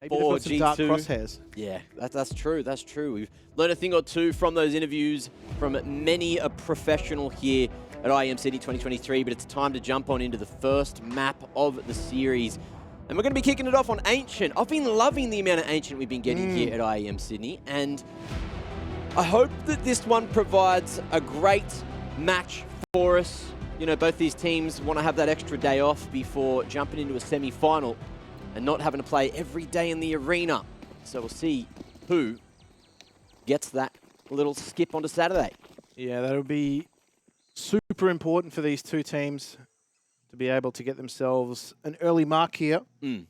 Maybe they've got some dark G2. crosshairs. Yeah, that's true. That's true. We've learned a thing or two from those interviews from many a professional here at IEM Sydney 2023, but it's time to jump on into the first map of the series. And we're going to be kicking it off on Ancient. I've been loving the amount of Ancient we've been getting here at IEM Sydney, and I hope that this one provides a great match for us. You know, both these teams want to have that extra day off before jumping into a semi-final and not having to play every day in the arena. So we'll see who gets that little skip onto Saturday. Yeah, that'll be super important for these two teams to be able to get themselves an early mark here and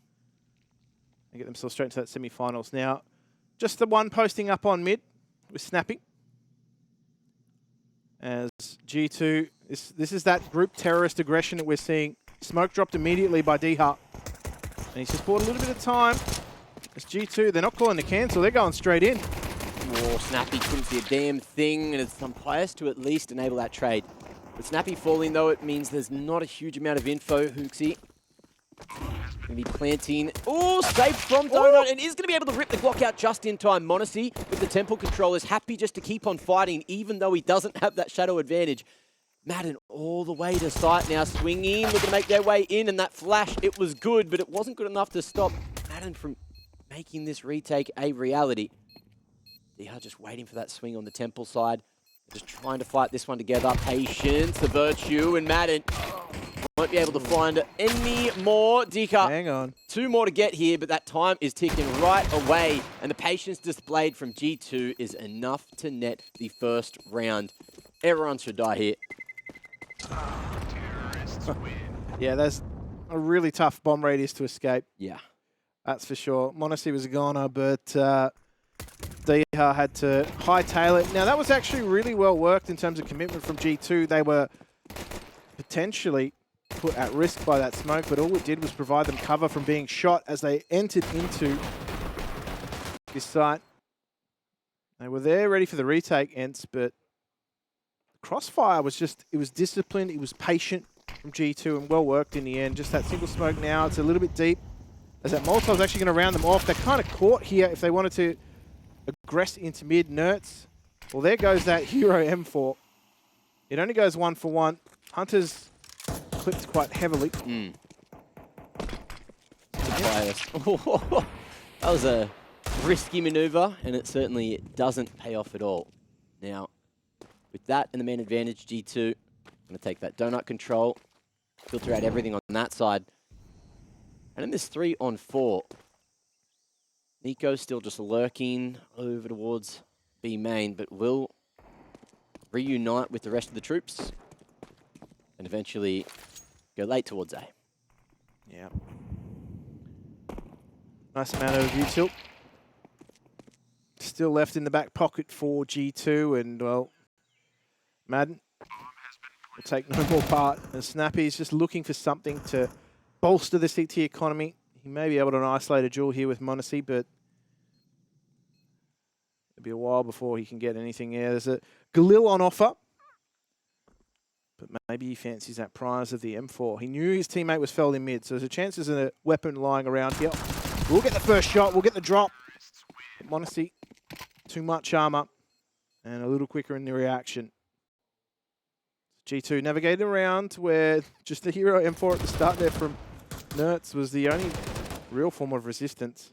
get themselves straight into that semi-finals. Now, just the one posting up on mid with Snappy. As G2, this is that group terrorist aggression that we're seeing. Smoke dropped immediately by D-Hart. And he's just bought a little bit of time. It's G2, they're not calling the cancel, they're going straight in. Oh, Snappy couldn't see a damn thing, and it's umpires to at least enable that trade. With Snappy falling, though, it means there's not a huge amount of info. Hooksy going to be planting. Oh, safe from Donut, and is going to be able to rip the Glock out just in time. Monacy, with the temple control, is happy just to keep on fighting, even though he doesn't have that shadow advantage. Maden all the way to site now, swinging, looking to make their way in, and that flash, it was good, but it wasn't good enough to stop Maden from making this retake a reality. They are just waiting for that swing on the temple side, just trying to fight this one together. Patience, the virtue, and Maden won't be able to find any more. Dika, hang on. 2 more to get here, but that time is ticking right away, and the patience displayed from G2 is enough to net the first round. Everyone should die here. Yeah, that's a really tough bomb radius to escape. Yeah. That's for sure. Monacy was a goner, but Diha had to hightail it. Now, that was actually really well worked in terms of commitment from G2. They were potentially put at risk by that smoke, but all it did was provide them cover from being shot as they entered into this site. They were there ready for the retake, ENCE, but Crossfire was just, it was disciplined, it was patient from G2 and well worked in the end. Just that single smoke now, it's a little bit deep. As that Molotov's actually going to round them off. They're kind of caught here if they wanted to aggress into mid. Nerds. Well, there goes that hero M4. It only goes 1 for 1. Hunter's clipped quite heavily. That was a risky maneuver, and it certainly doesn't pay off at all. Now, with that and the man advantage, G2 going to take that donut control, filter out everything on that side. And in this 3-on-4, NiKo still just lurking over towards B main, but will reunite with the rest of the troops and eventually go late towards A. Yeah. Nice amount of view tilt. Still left in the back pocket for G2, and well, Maden will take no more part. And Snappy's just looking for something to bolster the CT economy. He may be able to isolate a duel here with Monacy, but it'll be a while before he can get anything. Yeah, there's a Galil on offer, but maybe he fancies that prize of the M4. He knew his teammate was felled in mid, so there's a chance there's a weapon lying around here. We'll get the first shot, we'll get the drop. But Monacy, too much armor, and a little quicker in the reaction. G2 navigated around where just the hero M4 at the start there from Nerds was the only real form of resistance.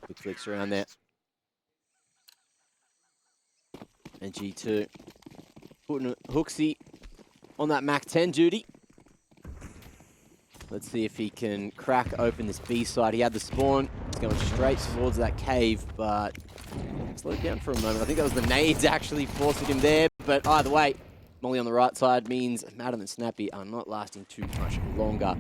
Quick flicks around there. And G2 putting Hooksy on that Mac 10 duty. Let's see if he can crack open this B side. He had the spawn. He's going straight towards that cave, but slowed down for a moment. I think that was the nades actually forcing him there, but either way, Molly on the right side means Maden and Snappy are not lasting too much longer.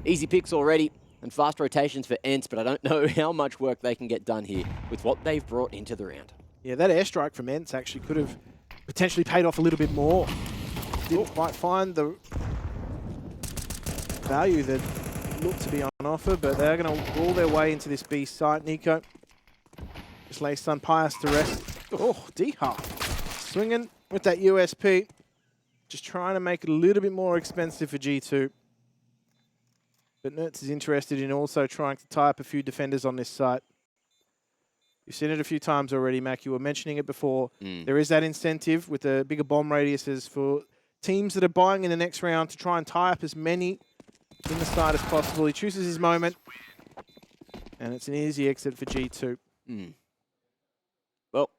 Easy picks already, and fast rotations for ENCE, but I don't know how much work they can get done here with what they've brought into the round. Yeah, that airstrike from ENCE actually could have potentially paid off a little bit more. Didn't quite find the value that looked to be on offer, but they're going to roll their way into this B site. NiKo just lays Sun Pius to rest. Oh, D-Hart swinging with that USP. Just trying to make it a little bit more expensive for G2. But NiKo is interested in also trying to tie up a few defenders on this site. You've seen it a few times already, Mac. You were mentioning it before. There is that incentive with the bigger bomb radiuses for teams that are buying in the next round to try and tie up as many in the side as possible. He chooses his moment, and it's an easy exit for G2. Well,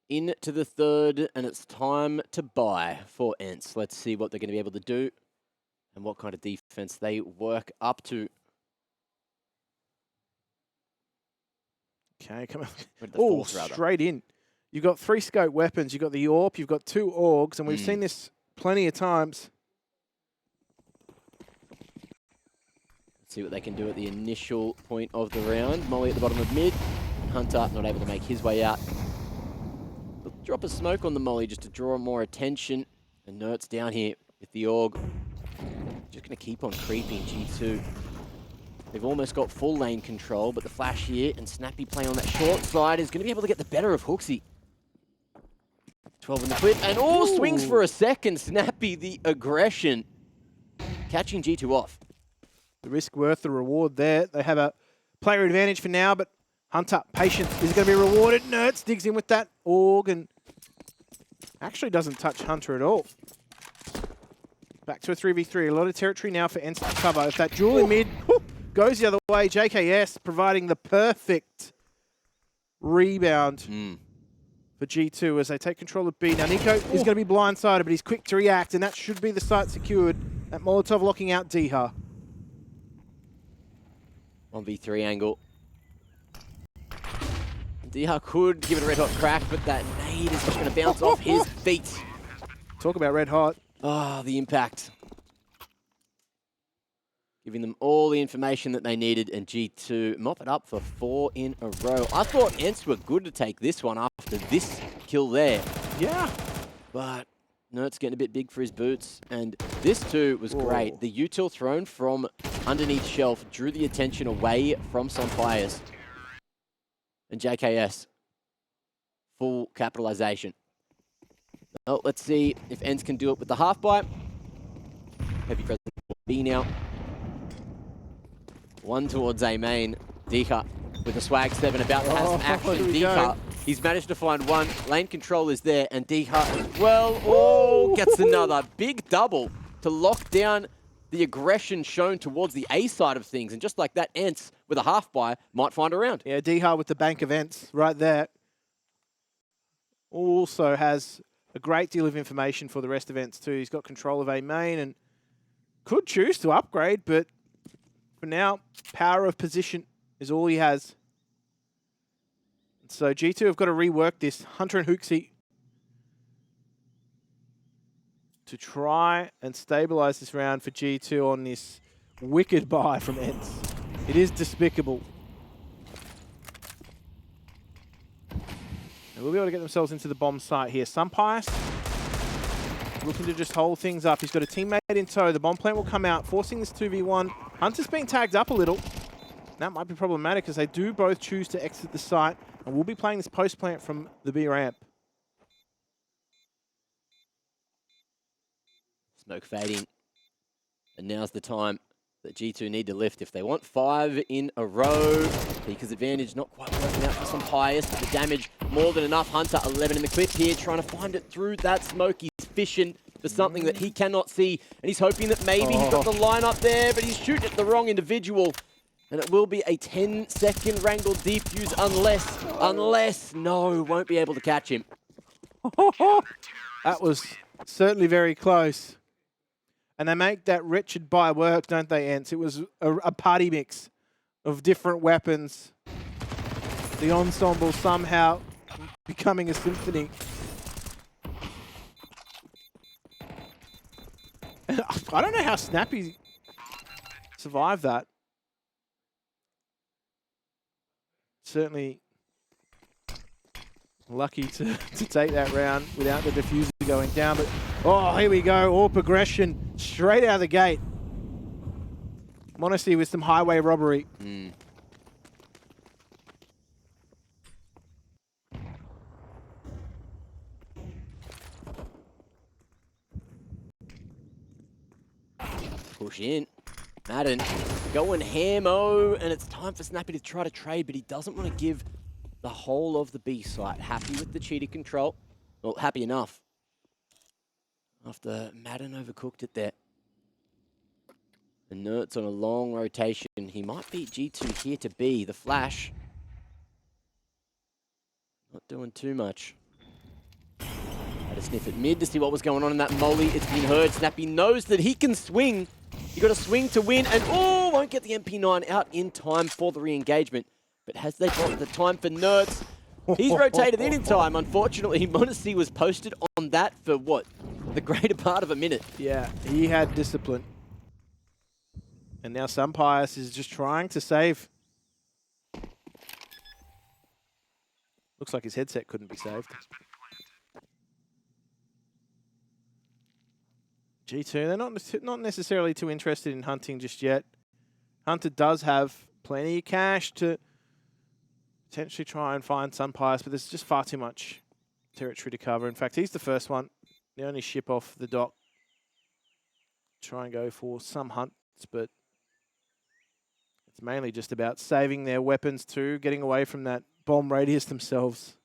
into the third, and it's time to buy for ENCE. Let's see what they're going to be able to do and what kind of defense they work up to. Okay, come on. Oh, straight in. You've got 3 scope weapons. You've got the AWP, you've got 2 AUGs, and we've seen this plenty of times. Let's see what they can do at the initial point of the round. Molly at the bottom of mid. Hunter not able to make his way out. They'll drop a smoke on the Molly just to draw more attention. And NiKo's down here with the AUG. Just going to keep on creeping, G2. They've almost got full lane control, but the flash here and Snappy playing on that short side is going to be able to get the better of Hooksy. 12 in the clip, and swings for a second. Snappy, the aggression, catching G2 off. The risk worth the reward there. They have a player advantage for now, but Hunter, patience is going to be rewarded. NiKo digs in with that AUG and actually doesn't touch Hunter at all. Back to a 3v3. A lot of territory now for ENCE to cover. If that duel in mid goes the other way, JKS providing the perfect rebound for G2 as they take control of B. Now, NiKo is going to be blindsided, but he's quick to react, and that should be the site secured. That Molotov locking out Diha. 1v3 angle. Diha could give it a red hot crack, but that nade is just going to bounce off his feet. Talk about red hot. Ah, the impact. Giving them all the information that they needed, and G2 mop it up for 4 in a row. I thought ENCE were good to take this one after this kill there. Yeah. But NiKo's getting a bit big for his boots, and this too was great. The util thrown from underneath shelf drew the attention away from some players. And JKS, full capitalization. Well, let's see if ENCE can do it with the half bite. Heavy presence for B now. One towards A main. Diha with a swag 7 about to have some action. Diha, he's managed to find one. Lane control is there, and Diha as well. Gets another big double to lock down the aggression shown towards the A side of things. And just like that, ENCE with a half buy might find a round. Yeah, Diha with the bank of ENCE right there. Also has a great deal of information for the rest of ENCE too. He's got control of A main and could choose to upgrade, but for now, power of position is all he has. So G2 have got to rework this. Hunter and Hooksy to try and stabilize this round for G2 on this wicked buy from ENCE. It is despicable. And we'll be able to get themselves into the bomb site here. Sunpice looking to just hold things up. He's got a teammate in tow. The bomb plant will come out, forcing this 2v1. Hunter's being tagged up a little. That might be problematic as they do both choose to exit the site. And we'll be playing this post plant from the B ramp. Smoke fading. And now's the time that G2 need to lift if they want 5 in a row. Because advantage not quite working out for some Pius, but the damage more than enough. Hunter 11 in the clip here, trying to find it through that smoke. He's fishing for something that he cannot see, and he's hoping that maybe he's got the line up there, but he's shooting at the wrong individual. And it will be a 10-second wrangle defuse unless, no, won't be able to catch him. That was certainly very close. And they make that wretched buy work, don't they, ENCE? It was a party mix of different weapons. The ensemble somehow becoming a symphony. And I don't know how Snappy survived that. Certainly lucky to take that round without the diffuser going down. But, oh, here we go. All progression straight out of the gate. Monacy with some highway robbery. Push in. Maden going ham-o, and it's time for Snappy to try to trade, but he doesn't want to give the whole of the B site. Happy with the cheater control. Well, happy enough. After Maden overcooked it there. And Nert's on a long rotation. He might beat G2 here to B. The flash. Not doing too much. Had a sniff at mid to see what was going on in that molly. It's been heard. Snappy knows that he can swing. You got to swing to win, and oh, won't get the MP9 out in time for the re-engagement. But has they got the time for Nerds? He's rotated in time. Unfortunately, m0NESY was posted on that for what? The greater part of a minute. Yeah, he had discipline. And now Sunpius is just trying to save. Looks like his headset couldn't be saved. G2, they're not necessarily too interested in hunting just yet. Hunter does have plenty of cash to potentially try and find Sunpius, but there's just far too much territory to cover. In fact, he's the first one. The only ship off the dock. Try and go for some hunts, but it's mainly just about saving their weapons too, getting away from that bomb radius themselves.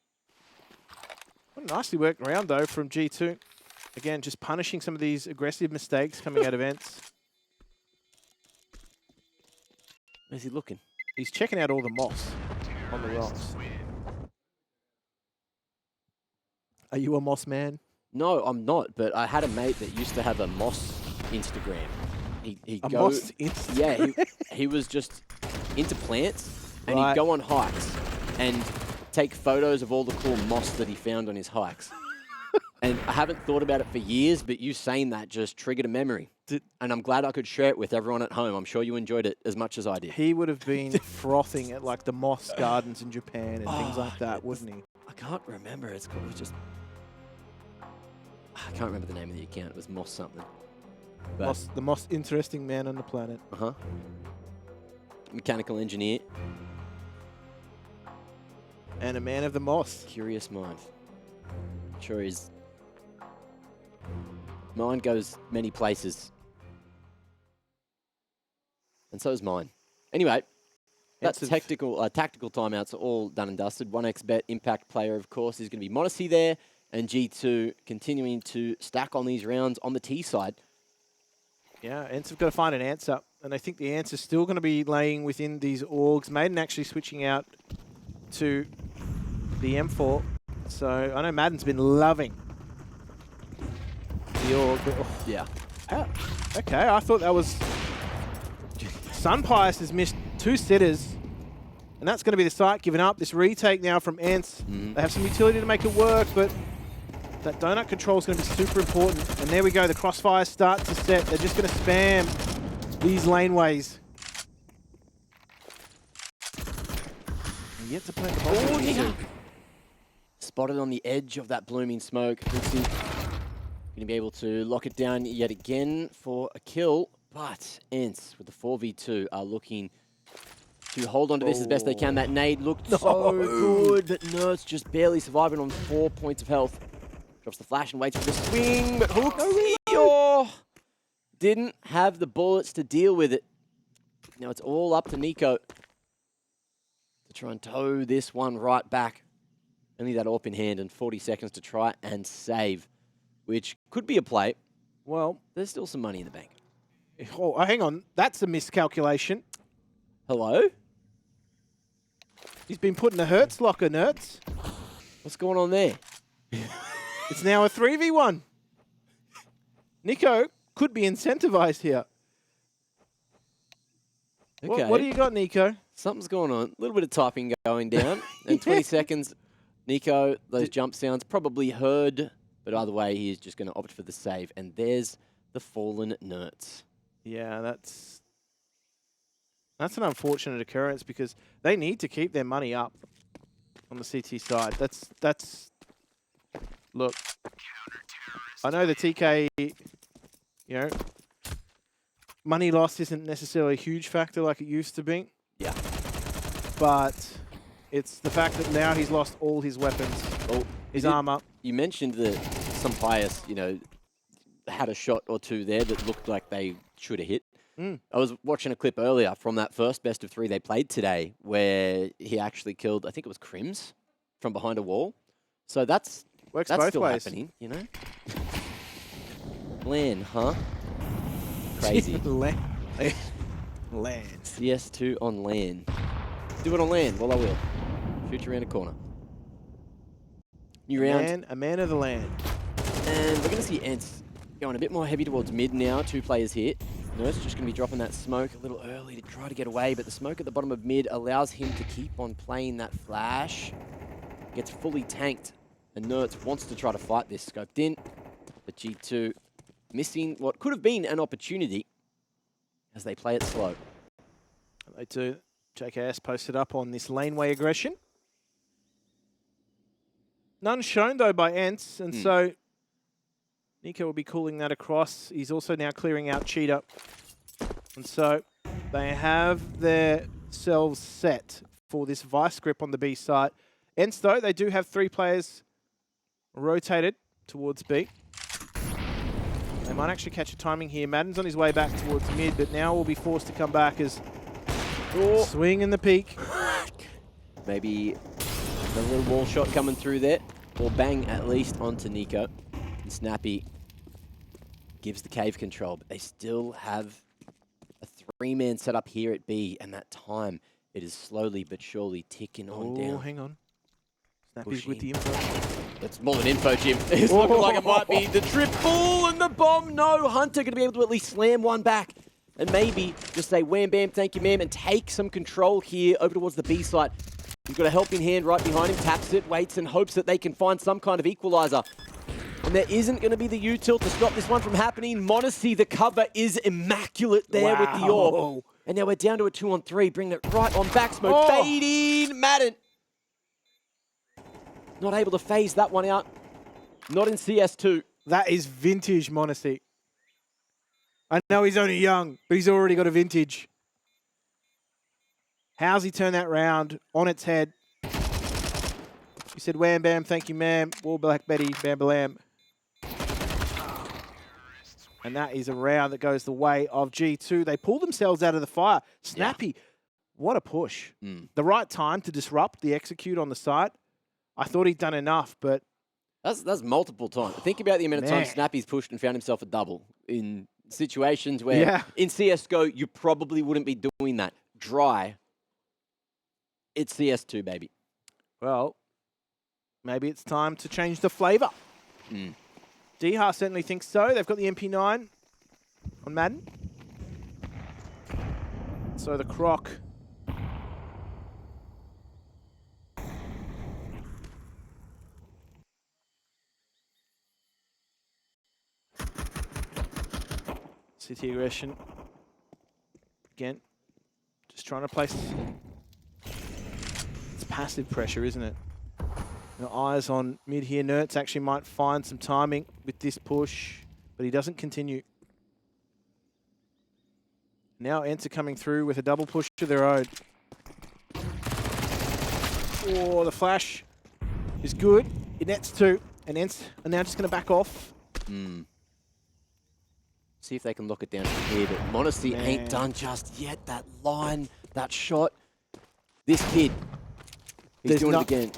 What a nicely worked round though from G2. Again, just punishing some of these aggressive mistakes coming out of ENCE. Where's he looking? He's checking out all the moss on the rocks. Are you a moss man? No, I'm not, but I had a mate that used to have a moss Instagram. He'd go, moss Instagram? Yeah, he was just into plants, and Right. he'd go on hikes and take photos of all the cool moss that he found on his hikes. And I haven't thought about it for years, but you saying that just triggered a memory. And I'm glad I could share it with everyone at home. I'm sure you enjoyed it as much as I did. He would have been frothing at like the moss gardens in Japan and things like that, wouldn't he? I can't remember. It was just... I can't remember the name of the account. It was Moss something. But The most interesting man on the planet. Uh-huh. Mechanical engineer. And a man of the moss. Curious mind. Sure is. Mine goes many places. And so is mine. Anyway, that's tactical timeouts are all done and dusted. 1xBet impact player, of course, is going to be m0NESY there. And G2 continuing to stack on these rounds on the T side. Yeah, ENCE have got to find an answer. And I think the answer is still going to be laying within these orgs. Maden actually switching out to the M4. So I know Maden's been loving the org. But, Yeah. Okay, I thought that was... Sunpius has missed 2 sitters. And that's going to be the site giving up. This retake now from ENCE. They have some utility to make it work, but that donut control is going to be super important. And there we go. The crossfires start to set. They're just going to spam these laneways. And yet to plant the bomb. Oh, yeah. Spotted on the edge of that blooming smoke. ENCE going to be able to lock it down yet again for a kill. But ENCE with the 4v2 are looking to hold on to this as best they can. That nade looked so good, but Nerds just barely surviving on 4 points of health. Drops the flash and waits for the swing, but hooks didn't have the bullets to deal with it. Now it's all up to NiKo to try and tow this one right back. Only that AWP in hand and 40 seconds to try and save, which could be a play. Well, there's still some money in the bank. Oh, hang on. That's a miscalculation. Hello? He's been put in a Hertz locker, Nerds. What's going on there? It's now a 3v1. NiKo could be incentivized here. Okay. What do you got, NiKo? Something's going on. A little bit of typing going down. And 20 seconds, NiKo, those jump sounds probably heard. But either way, he is just going to opt for the save. And there's the fallen Nerds. Yeah, that's an unfortunate occurrence because they need to keep their money up on the CT side. That's look. I know the TK, money loss isn't necessarily a huge factor like it used to be. Yeah. But it's the fact that now he's lost all his weapons, his armor. You mentioned that Sunpius, had a shot or two there that looked like they should have hit. Mm. I was watching a clip earlier from that first best of 3 they played today where he actually killed, I think it was Crims, from behind a wall. So that's Works both still ways. happening, you know? LAN, huh? Crazy. Land. CS2 on LAN. Do it on LAN. Well, I will. Shoot you around a corner. New round. A man of the land. And we're going to see ENCE going a bit more heavy towards mid now. 2 players here. NiKo's just going to be dropping that smoke a little early to try to get away, but the smoke at the bottom of mid allows him to keep on playing that flash. Gets fully tanked, and NiKo wants to try to fight this. Scoped in, but G2 missing what could have been an opportunity as they play it slow. They do. JKS posted up on this laneway aggression. None shown, though, by ENCE, and so NiKo will be calling that across. He's also now clearing out Cheetah. And so they have themselves set for this vice grip on the B site. ENCE, though, they do have 3 players rotated towards B. They might actually catch a timing here. Maden's on his way back towards mid, but now will be forced to come back as swing in the peak. Maybe a little wall shot coming through there, or bang at least onto NiKo. And Snappy gives the cave control, but they still have a 3-man setup here at B, and that time, it is slowly but surely ticking on down. Oh, hang on. Snappy's with the info. That's more than info, Jim. It's looking like it might be the triple and the bomb. No, Hunter going to be able to at least slam one back. And maybe just say, wham, bam, thank you, ma'am, and take some control here over towards the B site. He's got a helping hand right behind him, taps it, waits and hopes that they can find some kind of equalizer. And there isn't going to be the U-tilt to stop this one from happening. m0NESY, the cover is immaculate there with the orb. And now we're down to a 2-on-3, bringing it right on back smoke. Fading Maden. Not able to phase that one out. Not in CS2. That is vintage m0NESY. I know he's only young, but he's already got a vintage. How's he turn that round on its head? He said, wham, bam, thank you, ma'am. Wall Black Betty, bam, balam. And that is a round that goes the way of G2. They pull themselves out of the fire. Snappy, what a push. The right time to disrupt the execute on the site. I thought he'd done enough, but... That's multiple times. Think about the amount of times Snappy's pushed and found himself a double in situations where in CSGO, you probably wouldn't be doing that. Dry. It's CS2, baby. Well, maybe it's time to change the flavour. Dha certainly thinks so. They've got the MP9 on Maden. So the Croc. City aggression. Again, just trying to place... It's passive pressure, isn't it? Eyes on mid here. NiKo actually might find some timing with this push, but he doesn't continue. Now ENCE are coming through with a double push to their own. Oh, the flash is good. It nets 2, and ENCE are now just going to back off. See if they can lock it down from here, but m0NESY ain't done just yet. That line, that shot. This kid, he's doing it again.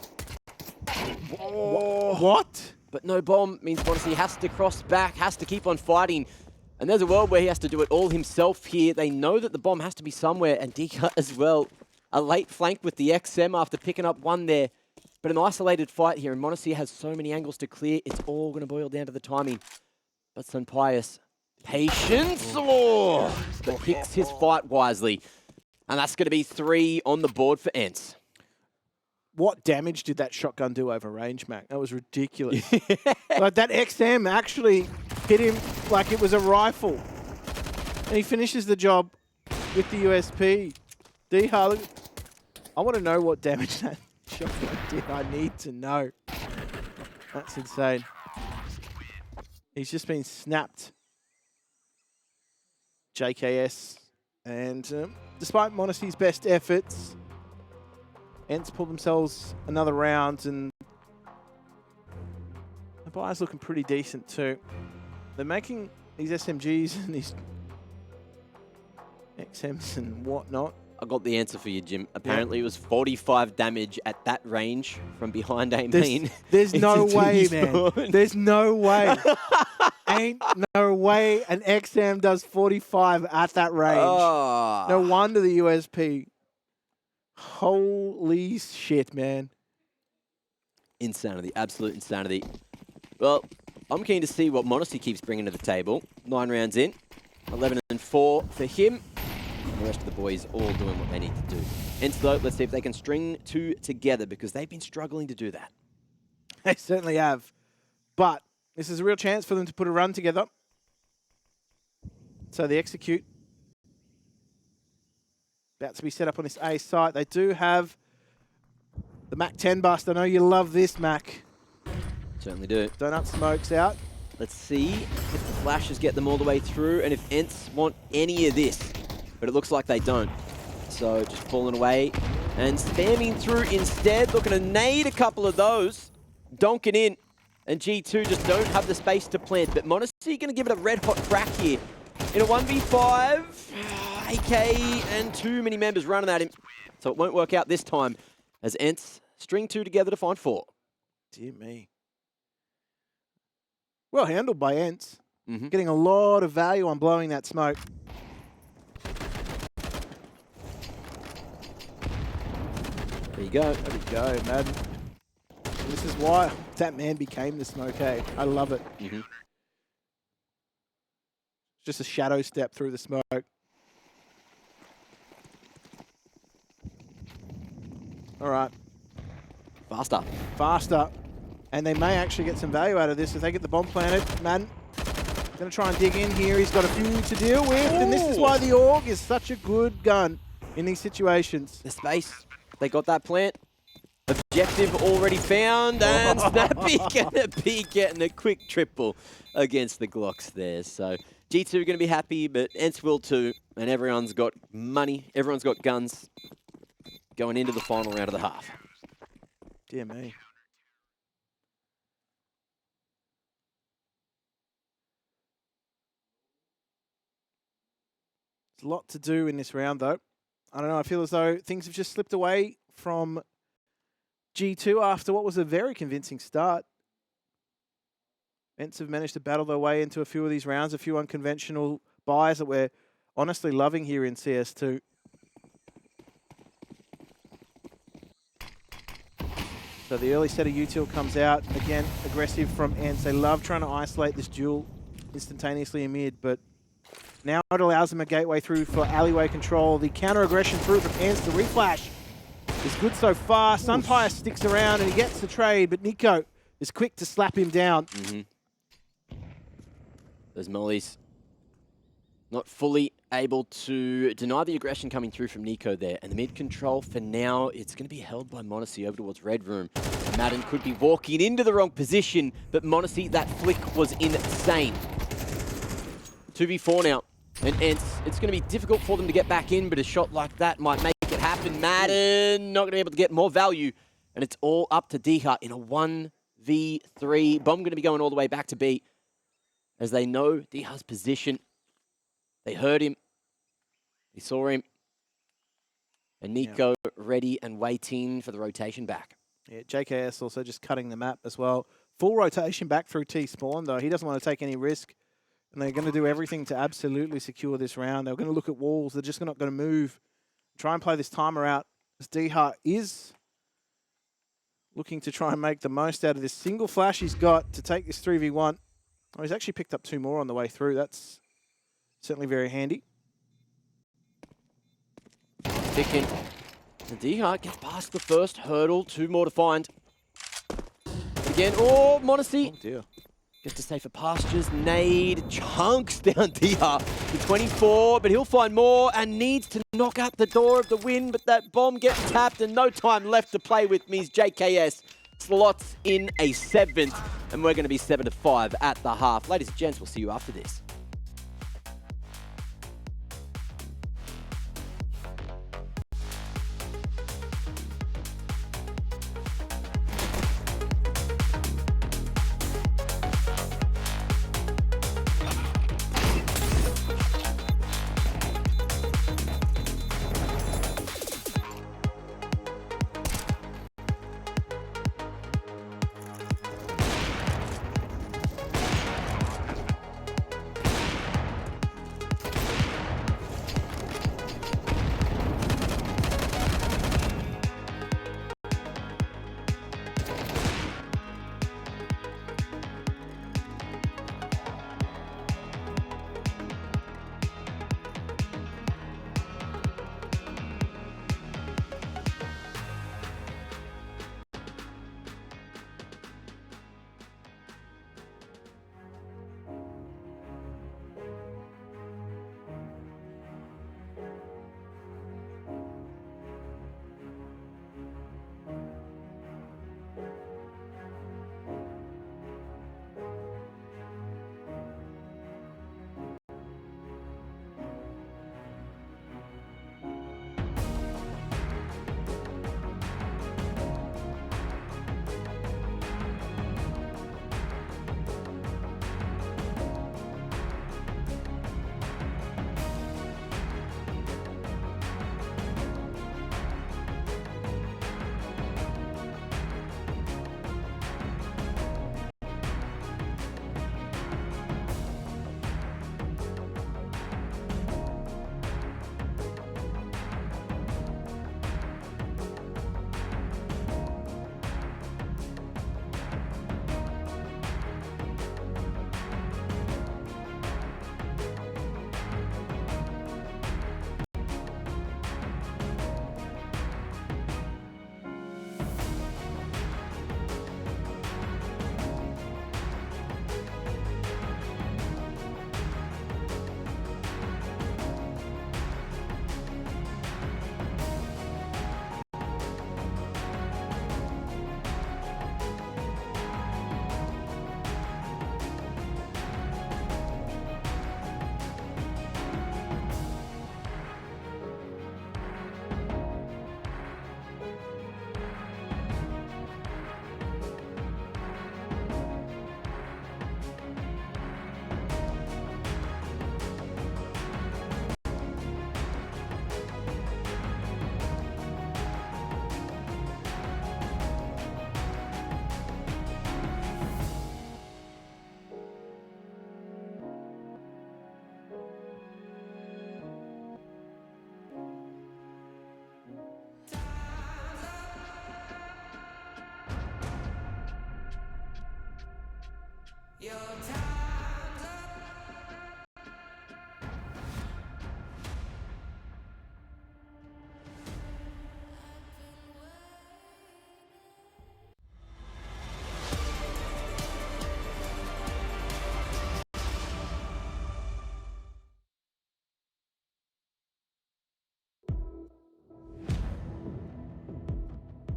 What? But no bomb means m0NESY has to cross back, has to keep on fighting. And there's a world where he has to do it all himself here. They know that the bomb has to be somewhere, and Dha as well. A late flank with the XM after picking up one there. But an isolated fight here, and m0NESY has so many angles to clear, it's all going to boil down to the timing. But Sunpius, patience, but picks his fight wisely. And that's going to be 3 on the board for ENCE. What damage did that shotgun do over range, Mac? That was ridiculous. Like that XM actually hit him like it was a rifle. And he finishes the job with the USP. Dha, look, I want to know what damage that shotgun did. I need to know. That's insane. He's just been snapped. JKS. And despite m0NESY's best efforts, ENCE pull themselves another round, and the buyer's looking pretty decent too. They're making these SMGs and these XMs and whatnot. I got the answer for you, Jim. Apparently it was 45 damage at that range from behind A main. There's no way, man. Spawn. There's no way. Ain't no way an XM does 45 at that range. Oh. No wonder the USP. Holy shit, man. Insanity, absolute insanity. Well, I'm keen to see what Modesty keeps bringing to the table. 9 rounds in, 11 and 4 for him. And the rest of the boys all doing what they need to do. ENCE though, let's see if they can string 2 together because they've been struggling to do that. They certainly have. But this is a real chance for them to put a run together. So they execute. About to be set up on this A site. They do have the Mac 10 bust. I know you love this, Mac. Certainly do. Donut smokes out. Let's see if the flashes get them all the way through and if ENCE want any of this. But it looks like they don't. So just falling away and spamming through instead. Looking to nade a couple of those. Donking in. And G2 just don't have the space to plant. But Modesty going to give it a red hot crack here. In a 1v5, AK and too many members running at him. So it won't work out this time as ENCE string 2 together to find 4. Dear me. Well handled by ENCE. Mm-hmm. Getting a lot of value on blowing that smoke. There you go. There we go, Maden. And this is why that man became the smoke, hey? I love it. Mm-hmm. Just a shadow step through the smoke. All right. Faster. Faster. And they may actually get some value out of this if they get the bomb planted. Maden going to try and dig in here. He's got a few to deal with. And this is why the AUG is such a good gun in these situations. The space. They got that plant. Objective already found. And Snappy going to be getting a quick triple against the Glocks there. So G2 are going to be happy, but ENCE will too. And everyone's got money. Everyone's got guns going into the final round of the half. Dear me. There's a lot to do in this round, though. I don't know, I feel as though things have just slipped away from G2 after what was a very convincing start. ENCE have managed to battle their way into a few of these rounds, a few unconventional buys that we're honestly loving here in CS2. So the early set of util comes out. Again, aggressive from ENCE. They love trying to isolate this duel instantaneously in mid, but now it allows them a gateway through for alleyway control. The counter-aggression through from ENCE. The reflash is good so far. Sunfire sticks around and he gets the trade, but NiKo is quick to slap him down. Mm-hmm. Those mollies not fully able to deny the aggression coming through from NiKo there. And the mid control for now, it's going to be held by Modesty over towards Red Room. Maden could be walking into the wrong position, but Modesty, that flick was insane. 2v4 now. And ENCE, it's going to be difficult for them to get back in, but a shot like that might make it happen. Maden not going to be able to get more value. And it's all up to Diha in a 1v3. Bomb going to be going all the way back to B. As they know Diha's position. They heard him. They saw him. And NiKo ready and waiting for the rotation back. Yeah, JKS also just cutting the map as well. Full rotation back through T-Spawn, though. He doesn't want to take any risk. And they're going to do everything to absolutely secure this round. They're going to look at walls. They're just not going to move. Try and play this timer out. As Diha is looking to try and make the most out of this single flash he's got to take this 3v1. Oh, he's actually picked up 2 more on the way through. That's certainly very handy. Ticking. And Diha gets past the first hurdle. 2 more to find. Again, oh, Modesty. Oh, dear. Gets to safer pastures. Nade chunks down Diha to 24, but he'll find more and needs to knock out the door of the win, but that bomb gets tapped and no time left to play with means JKS slots in a 7th, and we're going to be 7-5 at the half. Ladies and gents, we'll see you after this.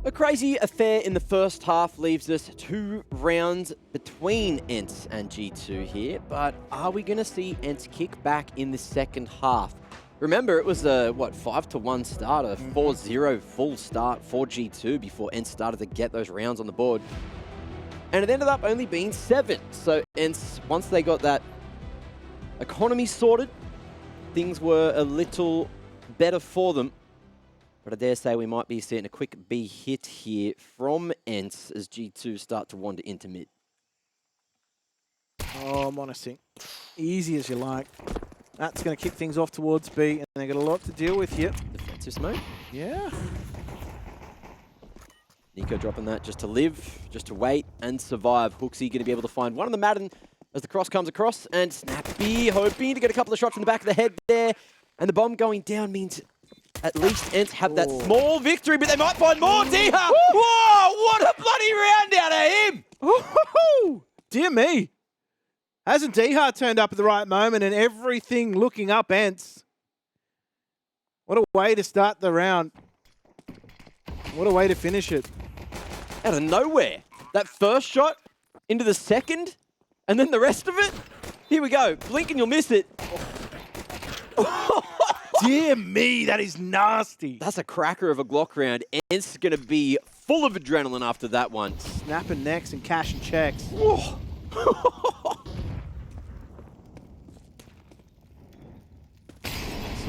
A crazy affair in the first half leaves us 2 rounds between ENCE and G2 here, but are we going to see ENCE kick back in the second half? Remember, it was a, 5-1 start, a 4-0 full start for G2 before ENCE started to get those rounds on the board. And it ended up only being 7. So ENCE, once they got that economy sorted, things were a little better for them. But I dare say we might be seeing a quick B hit here from ENCE as G2 start to wander into mid. Oh, Monosync. Easy as you like. That's going to kick things off towards B, and they've got a lot to deal with here. Defensive smoke. Yeah. NiKo dropping that just to live, just to wait and survive. Hooksy going to be able to find one on the maden as the cross comes across, and Snappy hoping to get a couple of shots from the back of the head there. And the bomb going down means at least ENCE have that small victory, but they might find more. Deha! Whoa! What a bloody round out of him! Woohoo! Dear me. Hasn't Deha turned up at the right moment and everything looking up ENCE? What a way to start the round. What a way to finish it. Out of nowhere. That first shot into the second, and then the rest of it. Here we go. Blink and you'll miss it. Dear me, that is nasty. That's a cracker of a Glock round. ENCE is going to be full of adrenaline after that one. Snapping necks and cashing checks. So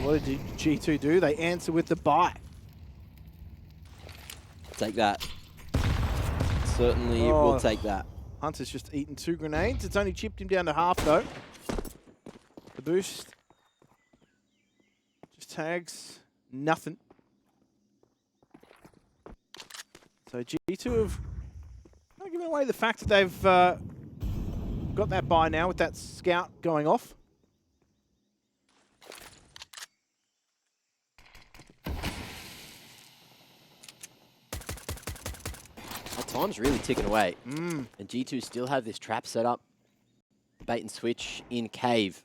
what did G2 do? They answer with the buy. Take that. Certainly will take that. Hunter's just eaten 2 grenades. It's only chipped him down to half, though. The boost just tags nothing. So G2 have not given away the fact that they've got that buy now with that scout going off. Time's really ticking away. And G2 still have this trap set up. Bait and switch in cave.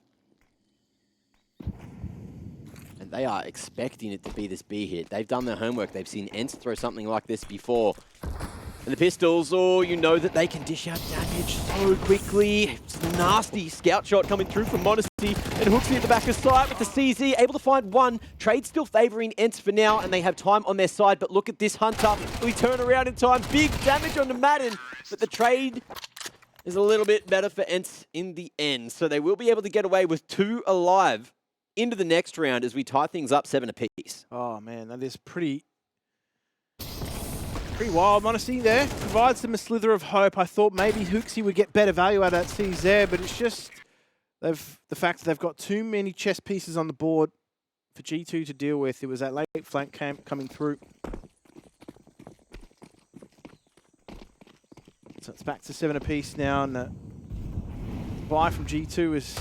And they are expecting it to be this B hit. They've done their homework. They've seen ENCE throw something like this before. And the pistols, you know that they can dish out damage so quickly. It's a nasty scout shot coming through from Modesty. And Hooksy at the back of sight with the CZ, able to find one. Trade still favouring ENCE for now, and they have time on their side. But look at this Hunter. We turn around in time. Big damage on the Maden. But the trade is a little bit better for ENCE in the end. So they will be able to get away with 2 alive into the next round as we tie things up 7 apiece. Oh, man, that is pretty wild. Modesty there provides them a slither of hope. I thought maybe Hooksy would get better value out of that CZ, but it's just the fact that they've got too many chess pieces on the board for G2 to deal with. It was that late flank camp coming through. So it's back to 7 apiece now, and the buy from G2 is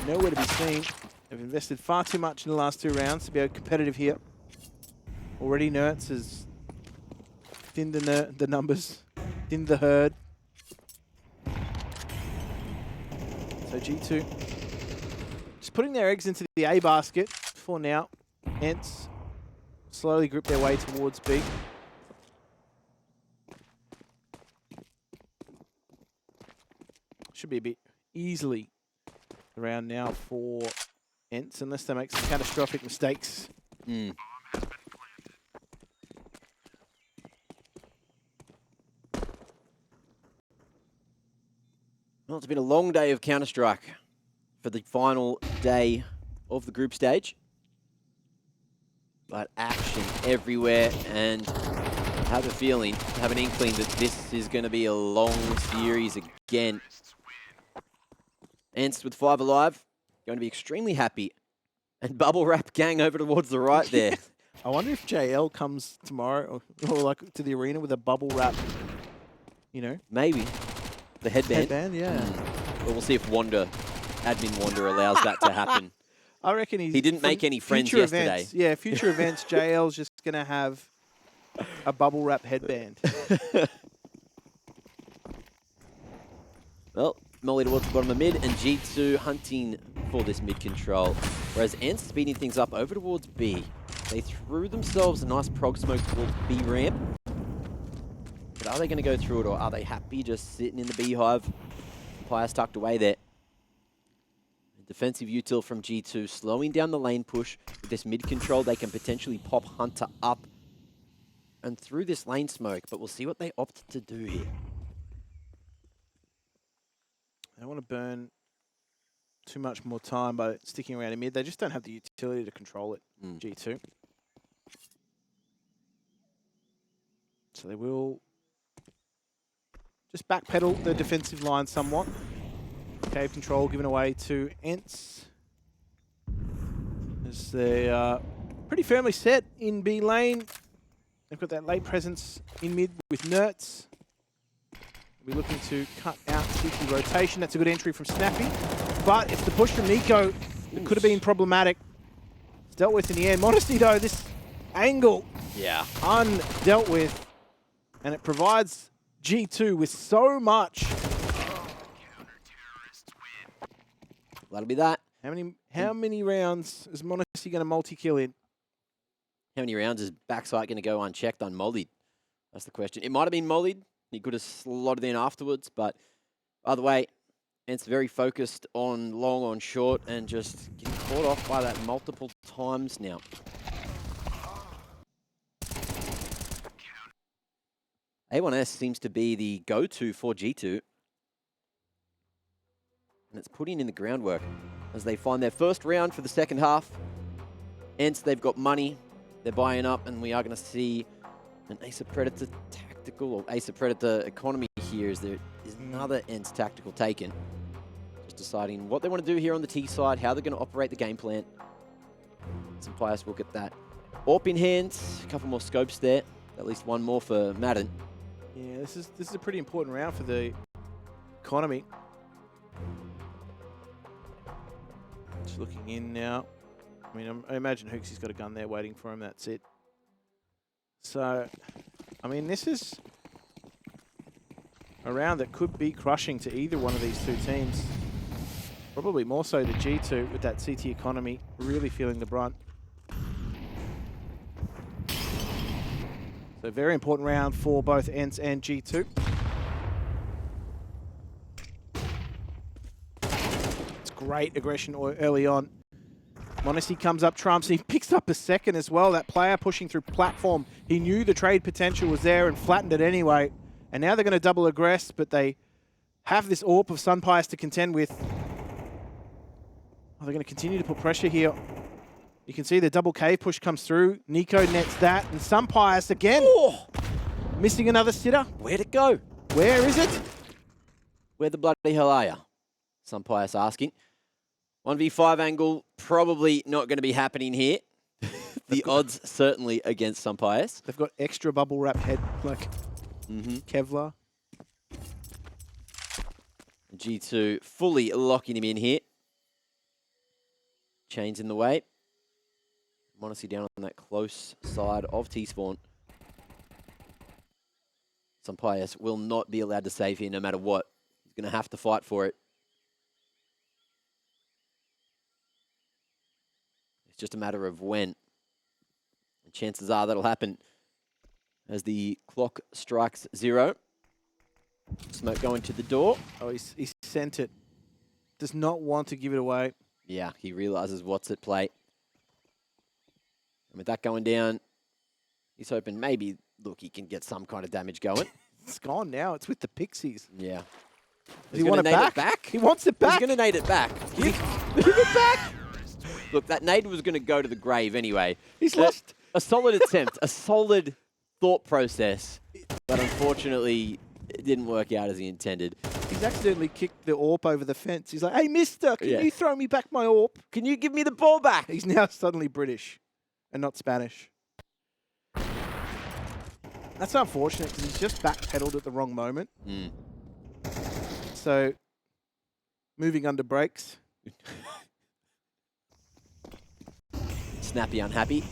nowhere to be seen. They've invested far too much in the last 2 rounds to be competitive here. Already NiKo has thinned the numbers, thinned the herd. So G2 just putting their eggs into the A basket for now. ENCE slowly group their way towards B. Should be a bit easily around now for ENCE unless they make some catastrophic mistakes. Well, it's been a long day of Counter-Strike for the final day of the group stage. But action everywhere, and I have a feeling, I have an inkling that this is going to be a long series again. ENCE with 5 alive, going to be extremely happy. And Bubble Wrap Gang over towards the right there. I wonder if JL comes tomorrow or like to the arena with a bubble wrap, you know? Maybe. The headband? Headband, yeah. Well, we'll see if Admin Wander allows that to happen. I reckon he didn't make any friends yesterday. Events, future events, JL's just going to have a bubble wrap headband. Well, Molly towards the bottom of mid, and G2 hunting for this mid control. Whereas ENCE speeding things up over towards B. They threw themselves a nice prog smoke towards B ramp. Are they going to go through it, or are they happy just sitting in the beehive? Pius tucked away there. Defensive util from G2, slowing down the lane push. With this mid control, they can potentially pop Hunter up and through this lane smoke, but we'll see what they opt to do here. They don't want to burn too much more time by sticking around in mid. They just don't have the utility to control it, G2. So they will just backpedal the defensive line somewhat. Cave control given away to ENCE. As they are pretty firmly set in B lane. They've got that late presence in mid with Nertz. We're looking to cut out cheeky rotation. That's a good entry from Snappy. But it's the push from NiKo that could have been problematic. It's dealt with in the end. Modesty though, this angle undealt with. And it provides G2 with so much. That'll be that. How many rounds is Modesty going to multi-kill in? How many rounds is Backside going to go unchecked, unmollied? That's the question. It might have been mollied. He could have slotted in afterwards, but either way, it's very focused on long, on short, and just getting caught off by that multiple times now. A1S seems to be the go-to for G2. And it's putting in the groundwork as they find their first round for the second half. ENCE, they've got money. They're buying up, and we are going to see an Ace of Predator tactical, or Ace of Predator economy here, as there is another ENCE tactical taken. Just deciding what they want to do here on the T side, how they're going to operate the game plan. Some Pius will get that AWP in hand, a couple more scopes there, at least one more for Maden. Yeah, this is a pretty important round for the economy. Just looking in now. I mean, I imagine Hooksy's got a gun there waiting for him. That's it. So, I mean, this is a round that could be crushing to either one of these two teams. Probably more so to G2 with that CT economy really feeling the brunt. So, very important round for both ENCE and G2. It's great aggression early on. Modesty comes up, trumps, he picks up a second as well. That player pushing through platform. He knew the trade potential was there and flattened it anyway. And now they're going to double aggress, but they have this AWP of Sunpius to contend with. Oh, they're going to continue to put pressure here. You can see the double cave push comes through. NiKo nets that, and Sunpius again. Oh! Missing another sitter. Where'd it go? Where is it? Where the bloody hell are you? Sunpius asking. 1v5 angle, probably not going to be happening here. The odds certainly against Sunpius. They've got extra bubble wrap head, like Kevlar. G2 fully locking him in here. Chains in the way. Modesty down on that close side of T-spawn. Sunpius will not be allowed to save here no matter what. He's going to have to fight for it. Just a matter of when. And chances are that'll happen as the clock strikes 0. Smoke going to the door. Oh, he sent it. Does not want to give it away. Yeah, he realizes what's at play. And with that going down, he's hoping maybe, look, he can get some kind of damage going. It's gone now. It's with the Pixies. Yeah. Does he want it back? He wants it back. He's going to nade it back. Give it back. Look, that nade was going to go to the grave anyway. He's lost. A solid attempt, a solid thought process, but unfortunately, it didn't work out as he intended. He's accidentally kicked the AWP over the fence. He's like, hey, mister, can you throw me back my AWP? Can you give me the ball back? He's now suddenly British and not Spanish. That's unfortunate because he's just backpedaled at the wrong moment. So, moving under brakes. Snappy unhappy.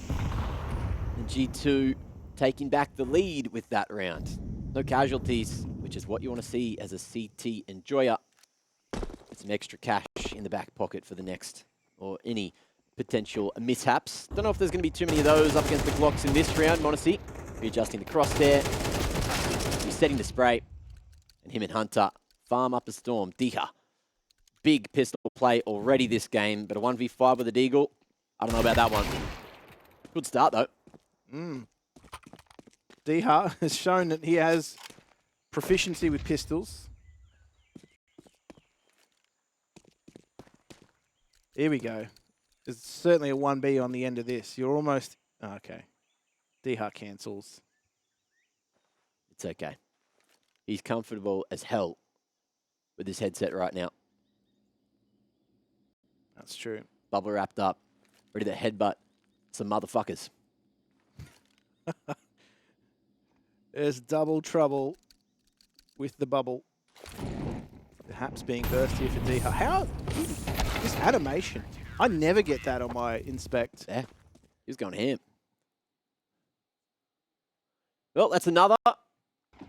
And G2 taking back the lead with that round. No casualties, which is what you want to see as a CT enjoyer. With some extra cash in the back pocket for the next, or any potential mishaps. Don't know if there's going to be too many of those up against the Glocks in this round. Modesty readjusting the cross there. setting the spray. And him and Hunter farm up a storm. Diha, big pistol play already this game, but a 1v5 with a Deagle, I don't know about that one. Good start, though. Diha has shown that he has proficiency with pistols. Here we go. There's certainly a 1B on the end of this. You're almost... Oh, okay. Diha cancels. It's okay. He's comfortable as hell with his headset right now. That's true. Bubble wrapped up, ready to headbutt some motherfuckers. There's double trouble with the bubble. Perhaps being burst here for Diha. How? This animation. I never get that on my inspect. Yeah, he's going ham. Well, that's another.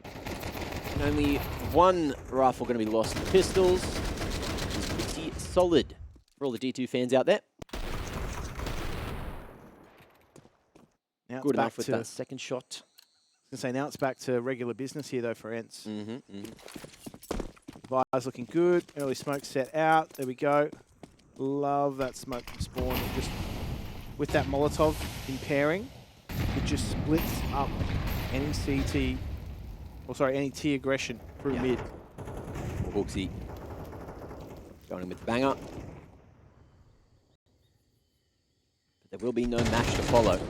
And only one rifle going to be lost in pistols, which is pretty solid for all the G2 fans out there. Now Good enough with that second shot. I was going to say, now it's back to regular business here, though, for ENCE. Vi's looking good. Early smoke set out. There we go. Love that smoke from spawn. Just with that Molotov in pairing, it just splits up any CT, or sorry, any T aggression through mid. Hooksy going in with the banger. But there will be no match to follow.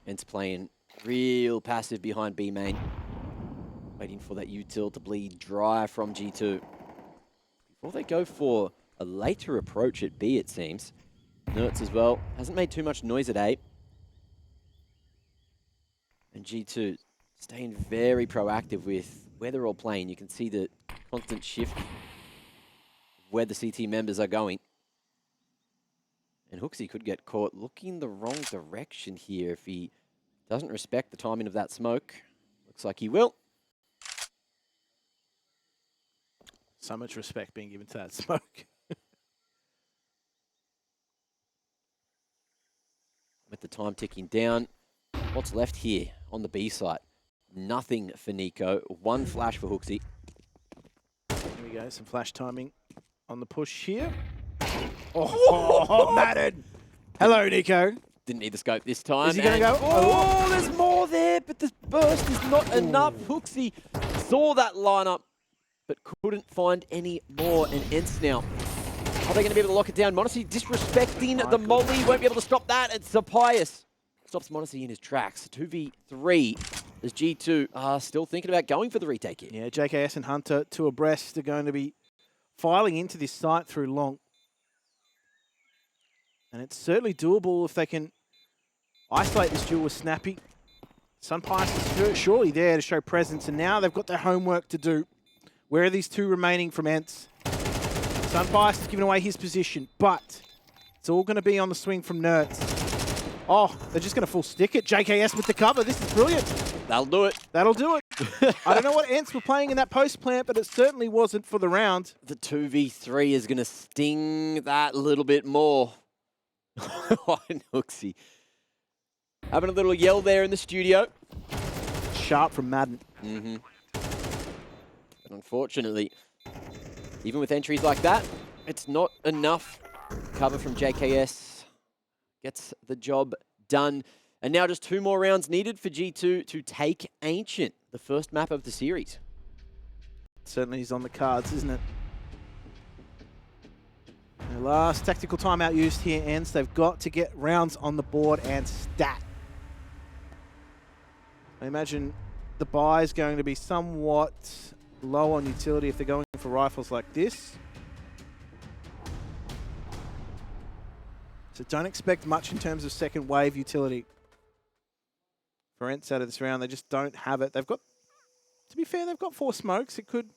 ENCE playing real passive behind B main. Waiting for that util to bleed dry from G2. Before they go for a later approach at B, it seems. NiKo as well. Hasn't made too much noise at A. And G2 staying very proactive with where they're all playing. You can see the constant shift of where the CT members are going. And Hooksy could get caught looking the wrong direction here if he doesn't respect the timing of that smoke. Looks like he will. So much respect being given to that smoke. With the time ticking down, what's left here on the B side? Nothing for NiKo. One flash for Hooksy. Here we go, some flash timing on the push here. Oh, maden! Hello, NiKo. Didn't need the scope this time. Is he going to go? Oh, there's more there, but the burst is not enough. Hooksy saw that lineup, but couldn't find any more. And ENCE now. Are they going to be able to lock it down? m0NESY disrespecting the molly. Won't be able to stop that. And Sapias stops m0NESY in his tracks. 2v3 as G2 are still thinking about going for the retake here. Yeah, JKS and Hunter, two abreast, are going to be filing into this site through long. And it's certainly doable if they can isolate this duel with Snappy. Sunpice is surely there to show presence, and now they've got their homework to do. Where are these two remaining from ENCE? Sunpice has given away his position, but it's all going to be on the swing from NiKo. Oh, they're just going to full stick it. JKS with the cover. This is brilliant. That'll do it. That'll do it. I don't know what ENCE were playing in that post plant, but it certainly wasn't for the round. The 2v3 is going to sting that a little bit more. Hooksy having a little yell there in the studio. Sharp from maden. But unfortunately, even with entries like that, it's not enough. Cover from JKS gets the job done. And now just 2 more rounds needed for G2 to take Ancient, the first map of the series. Certainly is on the cards, isn't it? The last tactical timeout used here ends. They've got to get rounds on the board and stat. I imagine the buy is going to be somewhat low on utility if they're going for rifles like this. So don't expect much in terms of second wave utility for ENCE out of this round. They just don't have it. They've got, to be fair, they've got 4 smokes. It could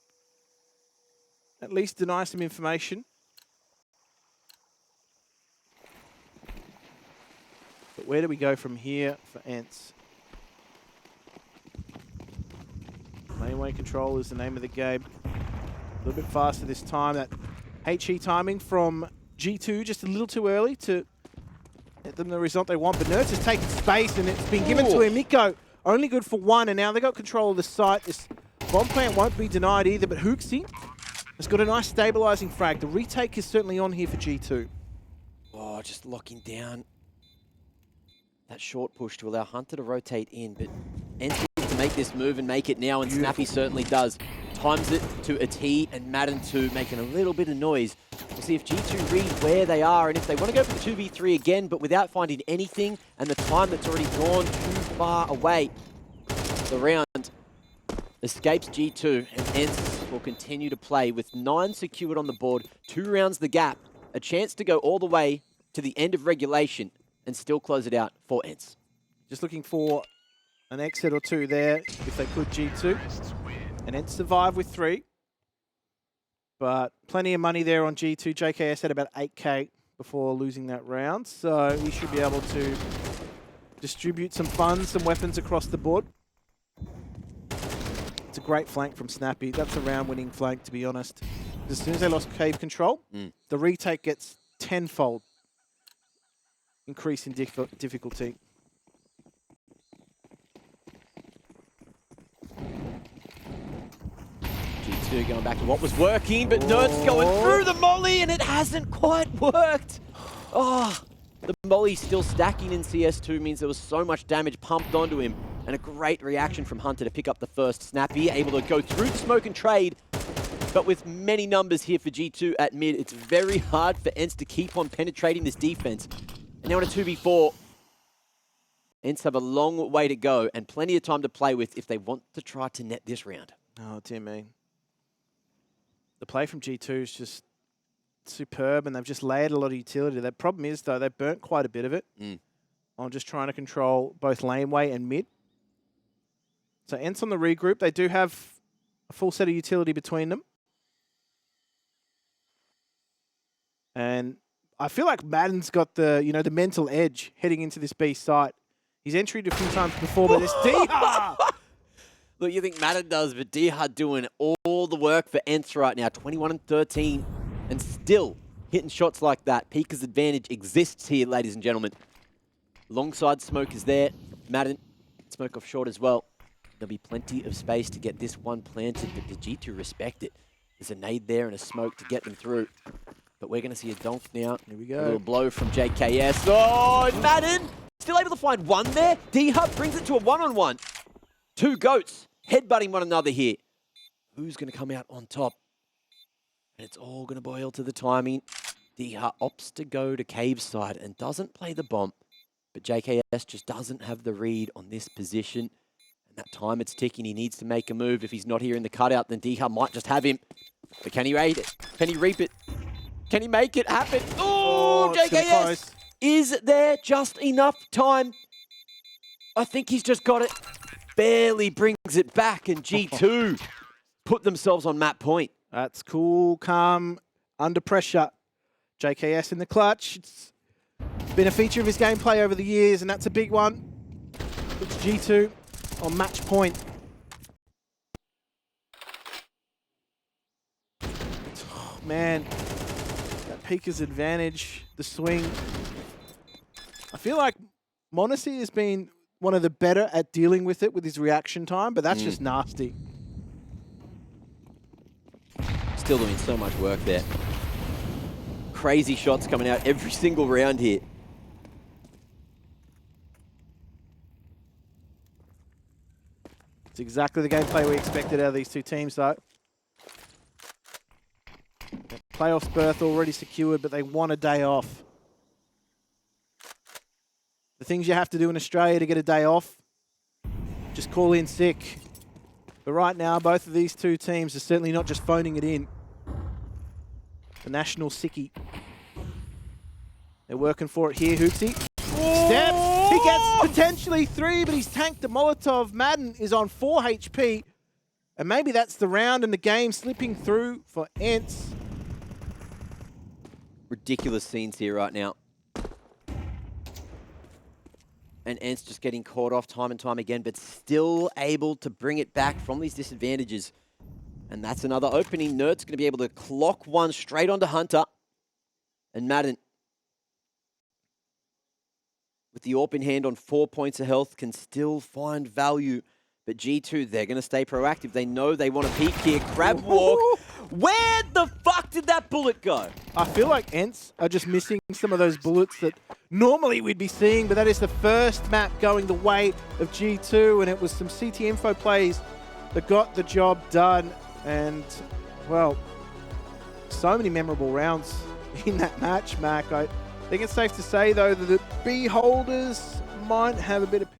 at least deny some information. But where do we go from here for ENCE? Laneway control is the name of the game. A little bit faster this time. That HE timing from G2 just a little too early to get them the result they want. But NiKo has taken space and it's been given to him. NiKo only good for 1, and now they got control of the site. This Bomb plant won't be denied either, but Hooksy has got a nice stabilising frag. The retake is certainly on here for G2. Oh, just locking down that short push to allow Hunter to rotate in, but ENCE to make this move and make it now, and Snappy certainly does. Times it to a T, and Maden 2 making a little bit of noise. We'll see if G2 read where they are, and if they want to go for the 2v3 again, but without finding anything, and the time that's already gone too far away. The round escapes G2, and ENCE will continue to play with 9 secured on the board, 2 rounds the gap, a chance to go all the way to the end of regulation and still close it out for ENCE. Just looking for an exit or two there, if they could, G2. And ENCE survive with 3. But plenty of money there on G2. JKS had about 8k before losing that round, so he should be able to distribute some funds, some weapons across the board. It's a great flank from Snappy. That's a round-winning flank, to be honest. As soon as they lost cave control, the retake gets tenfold increase in difficulty. G2 going back to what was working, but Nerd's going through the molly, and it hasn't quite worked. Oh, the molly still stacking in CS2 means there was so much damage pumped onto him, and a great reaction from Hunter to pick up the first. Snappy able to go through the smoke and trade, but with many numbers here for G2 at mid, it's very hard for ENCE to keep on penetrating this defense. And now in a 2v4, ENCE have a long way to go and plenty of time to play with if they want to try to net this round. Oh, dear me. The play from G2 is just superb, and they've just layered a lot of utility. The problem is, though, they've burnt quite a bit of it on just trying to control both laneway and mid. So ENCE on the regroup, they do have a full set of utility between them. And I feel like Maden's got the, you know, the mental edge heading into this B site. He's entered a few times before, but it's Diha! Look, you think Maden does, but Diha doing all the work for ENCE right now. 21 and 13, and still hitting shots like that. Pika's advantage exists here, ladies and gentlemen. Longside smoke is there. Maden, smoke off short as well. There'll be plenty of space to get this one planted, but the G2 respect it. There's a nade there and a smoke to get them through. But we're going to see a donk now. Here we go. A little blow from JKS. Oh, Maden still able to find one there. D-Hub brings it to a one-on-one. 2 goats headbutting one another here. Who's going to come out on top? And it's all going to boil to the timing. D-Hub opts to go to Cave's side and doesn't play the bomb. But JKS just doesn't have the read on this position. And that time it's ticking. He needs to make a move. If he's not here in the cutout, then D-Hub might just have him. But can he raid it? Can he reap it? Can he make it happen? Oh, JKS! Is there just enough time? I think he's just got it. Barely brings it back, and G2 put themselves on map point. That's cool, calm, under pressure. JKS in the clutch. It's been a feature of his gameplay over the years, and that's a big one. It's G2 on match point. Oh, man. Pika's advantage, the swing. I feel like m0NESY has been one of the better at dealing with it with his reaction time, but that's just nasty. Still doing so much work there. Crazy shots coming out every single round here. It's exactly the gameplay we expected out of these two teams, though. Playoffs berth already secured, but they want a day off. The things you have to do in Australia to get a day off, just call in sick. But right now, both of these two teams are certainly not just phoning it in. The national sickie. They're working for it here, Hooksy. Steps! He gets potentially 3, but he's tanked the Molotov. Maden is on 4 HP. And maybe that's the round and the game slipping through for ENCE. Ridiculous scenes here right now. And ENCE just getting caught off time and time again, but still able to bring it back from these disadvantages. And that's another opening. Nerd's going to be able to clock one straight onto Hunter. And Maden, with the AWP in hand on 4 points of health, can still find value. But G2, they're going to stay proactive. They know they want to peek here. Crab walk. Where the fuck did that bullet go? I feel like ENCE are just missing some of those bullets that normally we'd be seeing, but that is the first map going the way of G2, and it was some CT info plays that got the job done. And, well, so many memorable rounds in that match, Mac. I think it's safe to say, though, that the B holders might have a bit of